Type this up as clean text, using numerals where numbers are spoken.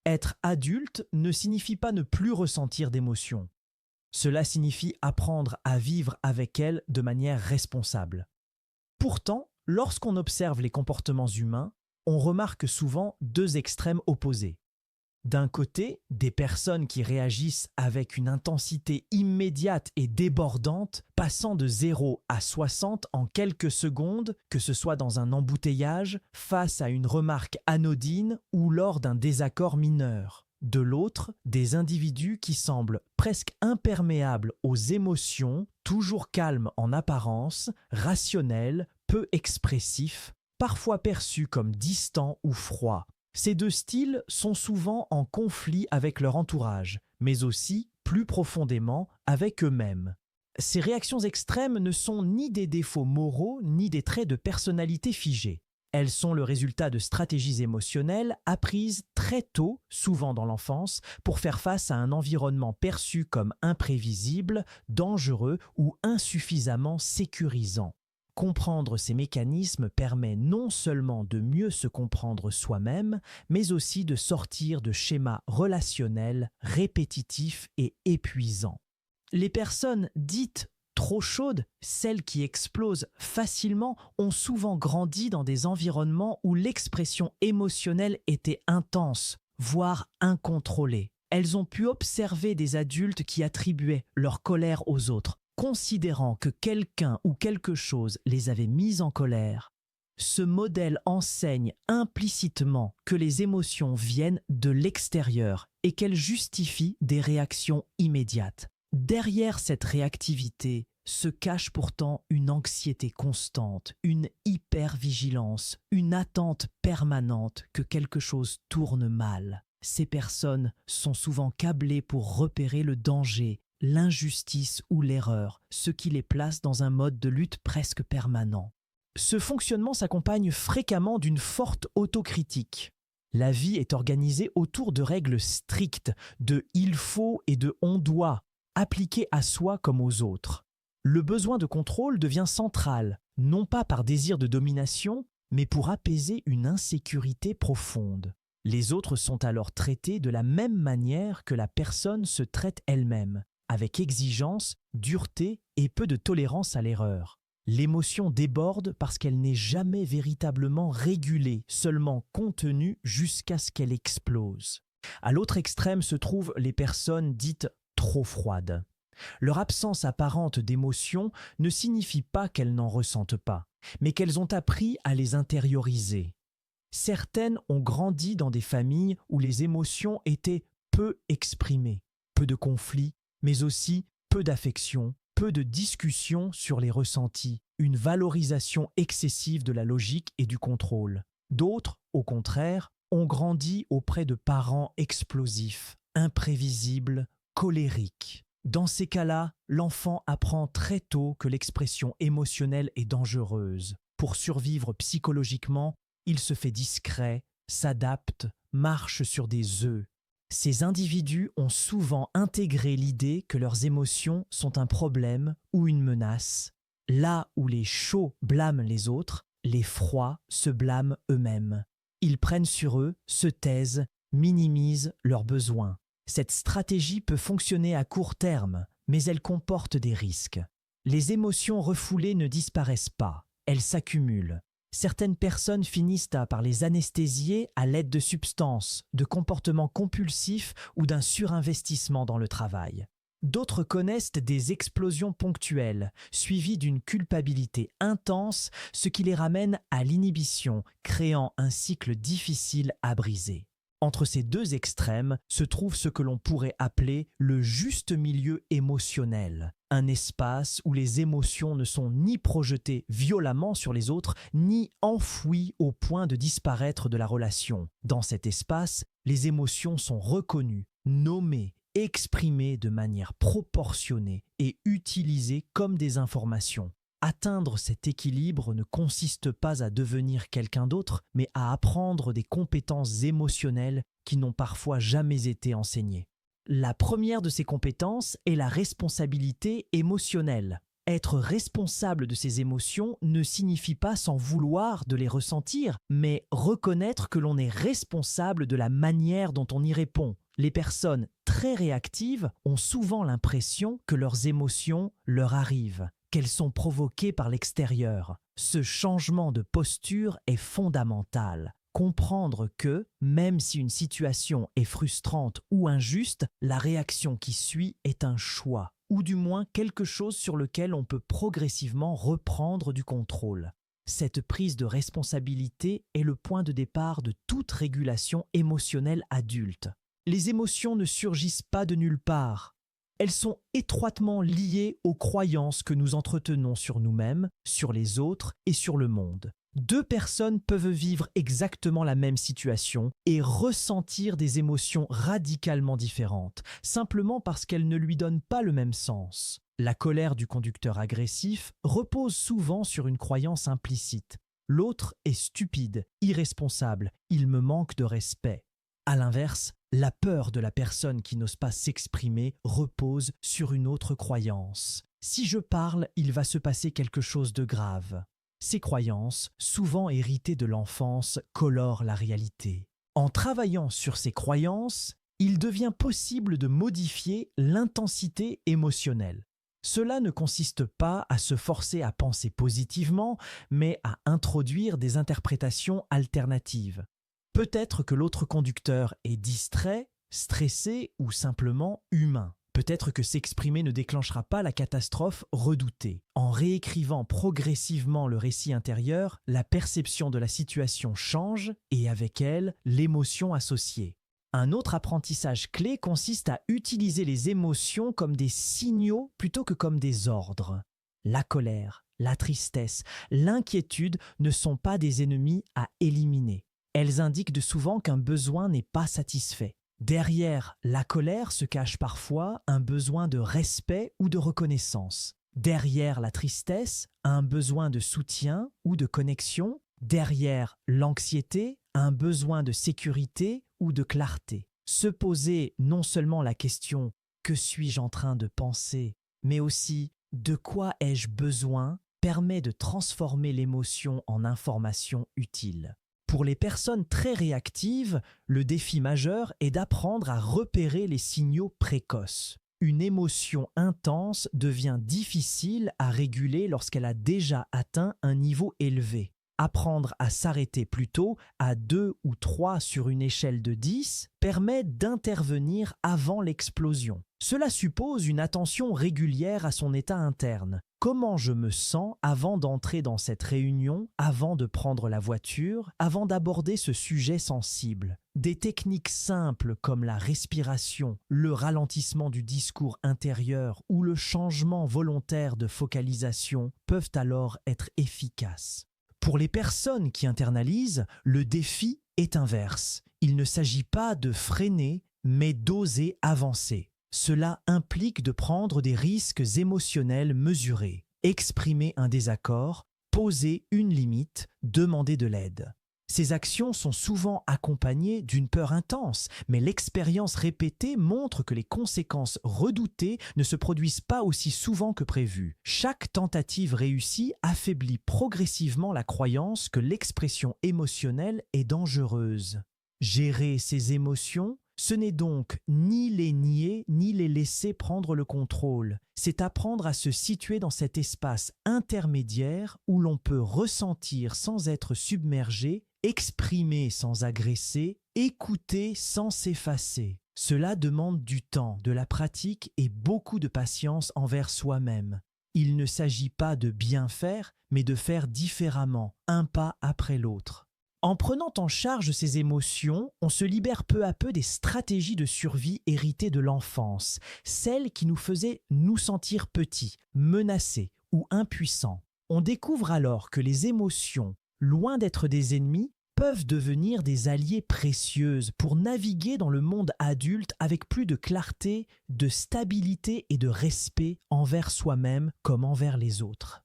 Être adulte ne signifie pas ne plus ressentir d'émotions. Cela signifie apprendre à vivre avec elles de manière responsable. Pourtant, lorsqu'on observe les comportements humains, on remarque souvent deux extrêmes opposés. D'un côté, des personnes qui réagissent avec une intensité immédiate et débordante, passant de 0 à 60 en quelques secondes, que ce soit dans un embouteillage, face à une remarque anodine ou lors d'un désaccord mineur. De l'autre, des individus qui semblent presque imperméables aux émotions, toujours calmes en apparence, rationnels, peu expressifs, parfois perçus comme distants ou froids. Ces deux styles sont souvent en conflit avec leur entourage, mais aussi, plus profondément, avec eux-mêmes. Ces réactions extrêmes ne sont ni des défauts moraux ni des traits de personnalité figés. Elles sont le résultat de stratégies émotionnelles apprises très tôt, souvent dans l'enfance, pour faire face à un environnement perçu comme imprévisible, dangereux ou insuffisamment sécurisant. Comprendre ces mécanismes permet non seulement de mieux se comprendre soi-même, mais aussi de sortir de schémas relationnels répétitifs et épuisants. Les personnes dites trop chaudes, celles qui explosent facilement, ont souvent grandi dans des environnements où l'expression émotionnelle était intense, voire incontrôlée. Elles ont pu observer des adultes qui attribuaient leur colère aux autres, considérant que quelqu'un ou quelque chose les avait mises en colère. Ce modèle enseigne implicitement que les émotions viennent de l'extérieur et qu'elles justifient des réactions immédiates. Derrière cette réactivité se cache pourtant une anxiété constante, une hypervigilance, une attente permanente que quelque chose tourne mal. Ces personnes sont souvent câblées pour repérer le danger, l'injustice ou l'erreur, ce qui les place dans un mode de lutte presque permanent. Ce fonctionnement s'accompagne fréquemment d'une forte autocritique. La vie est organisée autour de règles strictes, de « il faut » et de « on doit », appliquées à soi comme aux autres. Le besoin de contrôle devient central, non pas par désir de domination, mais pour apaiser une insécurité profonde. Les autres sont alors traités de la même manière que la personne se traite elle-même, avec exigence, dureté et peu de tolérance à l'erreur. L'émotion déborde parce qu'elle n'est jamais véritablement régulée, seulement contenue jusqu'à ce qu'elle explose. À l'autre extrême se trouvent les personnes dites trop froides. Leur absence apparente d'émotions ne signifie pas qu'elles n'en ressentent pas, mais qu'elles ont appris à les intérioriser. Certaines ont grandi dans des familles où les émotions étaient peu exprimées, peu de conflits, mais aussi peu d'affection, peu de discussion sur les ressentis, une valorisation excessive de la logique et du contrôle. D'autres, au contraire, ont grandi auprès de parents explosifs, imprévisibles, colériques. Dans ces cas-là, l'enfant apprend très tôt que l'expression émotionnelle est dangereuse. Pour survivre psychologiquement, il se fait discret, s'adapte, marche sur des œufs. Ces individus ont souvent intégré l'idée que leurs émotions sont un problème ou une menace. Là où les chauds blâment les autres, les froids se blâment eux-mêmes. Ils prennent sur eux, se taisent, minimisent leurs besoins. Cette stratégie peut fonctionner à court terme, mais elle comporte des risques. Les émotions refoulées ne disparaissent pas, elles s'accumulent. Certaines personnes finissent par les anesthésier à l'aide de substances, de comportements compulsifs ou d'un surinvestissement dans le travail. D'autres connaissent des explosions ponctuelles, suivies d'une culpabilité intense, ce qui les ramène à l'inhibition, créant un cycle difficile à briser. Entre ces deux extrêmes se trouve ce que l'on pourrait appeler le juste milieu émotionnel, un espace où les émotions ne sont ni projetées violemment sur les autres, ni enfouies au point de disparaître de la relation. Dans cet espace, les émotions sont reconnues, nommées, exprimées de manière proportionnée et utilisées comme des informations. Atteindre cet équilibre ne consiste pas à devenir quelqu'un d'autre, mais à apprendre des compétences émotionnelles qui n'ont parfois jamais été enseignées. La première de ces compétences est la responsabilité émotionnelle. Être responsable de ses émotions ne signifie pas s'en vouloir de les ressentir, mais reconnaître que l'on est responsable de la manière dont on y répond. Les personnes très réactives ont souvent l'impression que leurs émotions leur arrivent, qu'elles sont provoquées par l'extérieur. Ce changement de posture est fondamental. Comprendre que, même si une situation est frustrante ou injuste, la réaction qui suit est un choix, ou du moins quelque chose sur lequel on peut progressivement reprendre du contrôle. Cette prise de responsabilité est le point de départ de toute régulation émotionnelle adulte. Les émotions ne surgissent pas de nulle part. Elles sont étroitement liées aux croyances que nous entretenons sur nous-mêmes, sur les autres et sur le monde. Deux personnes peuvent vivre exactement la même situation et ressentir des émotions radicalement différentes, simplement parce qu'elles ne lui donnent pas le même sens. La colère du conducteur agressif repose souvent sur une croyance implicite. L'autre est stupide, irresponsable, il me manque de respect. À l'inverse, la peur de la personne qui n'ose pas s'exprimer repose sur une autre croyance. Si je parle, il va se passer quelque chose de grave. Ces croyances, souvent héritées de l'enfance, colorent la réalité. En travaillant sur ces croyances, il devient possible de modifier l'intensité émotionnelle. Cela ne consiste pas à se forcer à penser positivement, mais à introduire des interprétations alternatives. Peut-être que l'autre conducteur est distrait, stressé ou simplement humain. Peut-être que s'exprimer ne déclenchera pas la catastrophe redoutée. En réécrivant progressivement le récit intérieur, la perception de la situation change et avec elle, l'émotion associée. Un autre apprentissage clé consiste à utiliser les émotions comme des signaux plutôt que comme des ordres. La colère, la tristesse, l'inquiétude ne sont pas des ennemis à éliminer. Elles indiquent souvent qu'un besoin n'est pas satisfait. Derrière la colère se cache parfois un besoin de respect ou de reconnaissance. Derrière la tristesse, un besoin de soutien ou de connexion. Derrière l'anxiété, un besoin de sécurité ou de clarté. Se poser non seulement la question « que suis-je en train de penser ?», mais aussi « de quoi ai-je besoin ?», permet de transformer l'émotion en information utile. Pour les personnes très réactives, le défi majeur est d'apprendre à repérer les signaux précoces. Une émotion intense devient difficile à réguler lorsqu'elle a déjà atteint un niveau élevé. Apprendre à s'arrêter plus tôt, à 2 ou 3 sur une échelle de 10, permet d'intervenir avant l'explosion. Cela suppose une attention régulière à son état interne. Comment je me sens avant d'entrer dans cette réunion, avant de prendre la voiture, avant d'aborder ce sujet sensible? Des techniques simples comme la respiration, le ralentissement du discours intérieur ou le changement volontaire de focalisation peuvent alors être efficaces. Pour les personnes qui internalisent, le défi est inverse. Il ne s'agit pas de freiner, mais d'oser avancer. Cela implique de prendre des risques émotionnels mesurés, exprimer un désaccord, poser une limite, demander de l'aide. Ces actions sont souvent accompagnées d'une peur intense, mais l'expérience répétée montre que les conséquences redoutées ne se produisent pas aussi souvent que prévu. Chaque tentative réussie affaiblit progressivement la croyance que l'expression émotionnelle est dangereuse. Gérer ses émotions, ce n'est donc ni les nier, ni les laisser prendre le contrôle. C'est apprendre à se situer dans cet espace intermédiaire où l'on peut ressentir sans être submergé, exprimer sans agresser, écouter sans s'effacer. Cela demande du temps, de la pratique et beaucoup de patience envers soi-même. Il ne s'agit pas de bien faire, mais de faire différemment, un pas après l'autre. En prenant en charge ces émotions, on se libère peu à peu des stratégies de survie héritées de l'enfance, celles qui nous faisaient nous sentir petits, menacés ou impuissants. On découvre alors que les émotions, loin d'être des ennemis, peuvent devenir des alliés précieuses pour naviguer dans le monde adulte avec plus de clarté, de stabilité et de respect envers soi-même comme envers les autres.